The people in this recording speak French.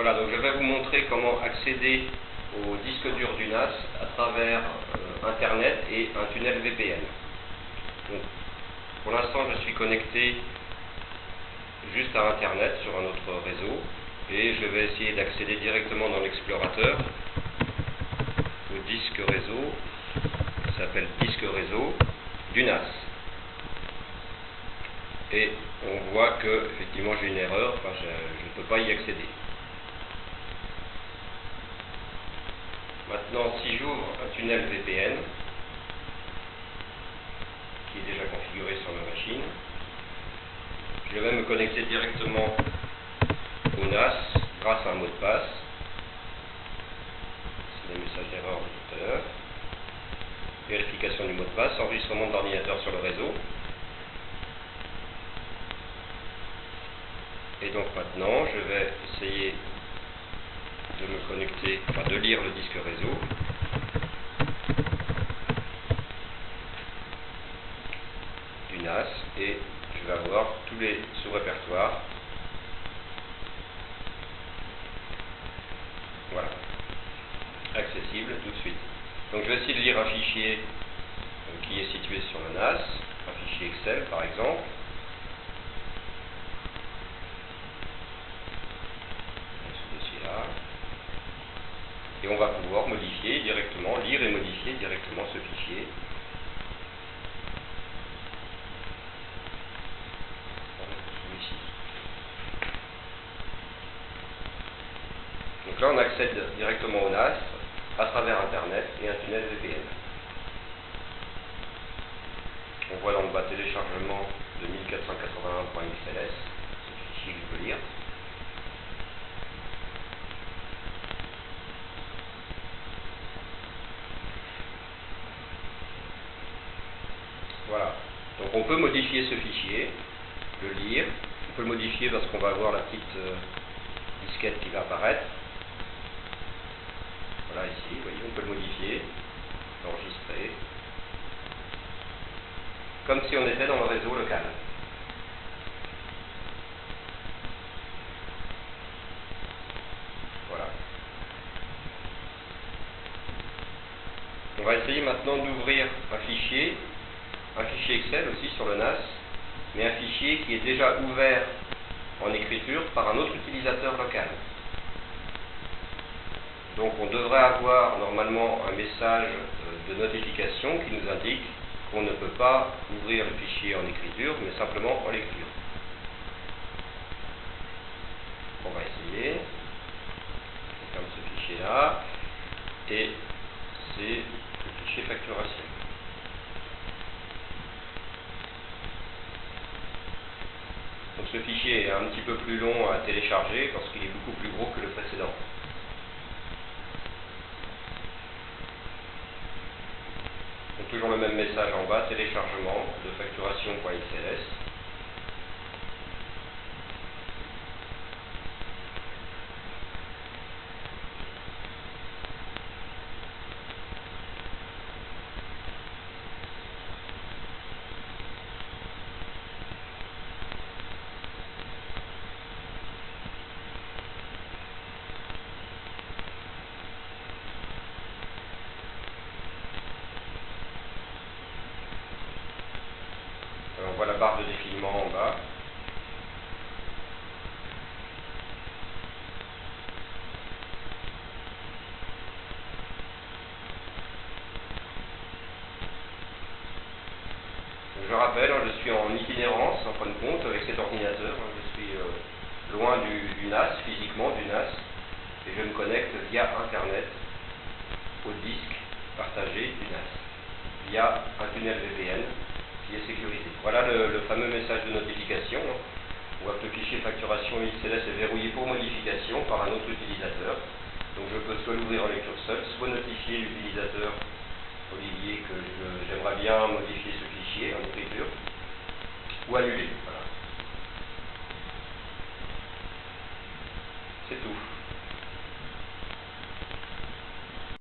Voilà, donc je vais vous montrer comment accéder au disque dur du NAS à travers Internet et un tunnel VPN. Donc, pour l'instant, je suis connecté juste à Internet sur un autre réseau et je vais essayer d'accéder directement dans l'explorateur au disque réseau, qui s'appelle disque réseau du NAS. Et on voit que effectivement j'ai une erreur, enfin, je ne peux pas y accéder. Maintenant, si j'ouvre un tunnel VPN, qui est déjà configuré sur ma machine, je vais me connecter directement au NAS grâce à un mot de passe. C'est le message d'erreur de tout à l'heure. Vérification du mot de passe, enregistrement de l'ordinateur sur le réseau. Et donc maintenant, je vais essayer de me connecter, enfin de lire le disque réseau. Du NAS, et je vais avoir tous les sous-répertoires. Voilà, accessible tout de suite. Donc je vais essayer de lire un fichier qui est situé sur le NAS, un fichier Excel par exemple. Ce dossier-là. Et on va pouvoir modifier directement, lire et modifier directement ce fichier. Donc là, on accède directement au NAS à travers Internet et un tunnel VPN. On voit dans le bas téléchargement de 1481.xls, ce fichier que je peux lire. Voilà. Donc on peut modifier ce fichier, le lire. On peut le modifier parce qu'on va avoir la petite disquette qui va apparaître. Voilà, ici, vous voyez, on peut le modifier, l'enregistrer, comme si on était dans le réseau local. Voilà. On va essayer maintenant d'ouvrir un fichier Excel aussi sur le NAS, mais un fichier qui est déjà ouvert en écriture par un autre utilisateur local. Donc on devrait avoir normalement un message de notification qui nous indique qu'on ne peut pas ouvrir le fichier en écriture, mais simplement en lecture. On va essayer. On ferme ce fichier-là. Et c'est le fichier facturation. Donc ce fichier est un petit peu plus long à télécharger parce qu'il est beaucoup plus gros que le précédent. Donc toujours le même message en bas, téléchargement de facturation.xls. Alors on voit la barre de défilement en bas. Donc je rappelle, je suis en itinérance en fin de compte avec cet ordinateur. Je suis loin du NAS, physiquement du NAS, et je me connecte via Internet au disque partagé du NAS, via un tunnel VPN qui est sécurisé. Voilà le fameux message de notification. On voit que le fichier facturation XLS est verrouillé pour modification par un autre utilisateur. Donc je peux soit l'ouvrir en lecture seule, soit notifier l'utilisateur Olivier que j'aimerais bien modifier ce fichier en écriture, ou annuler.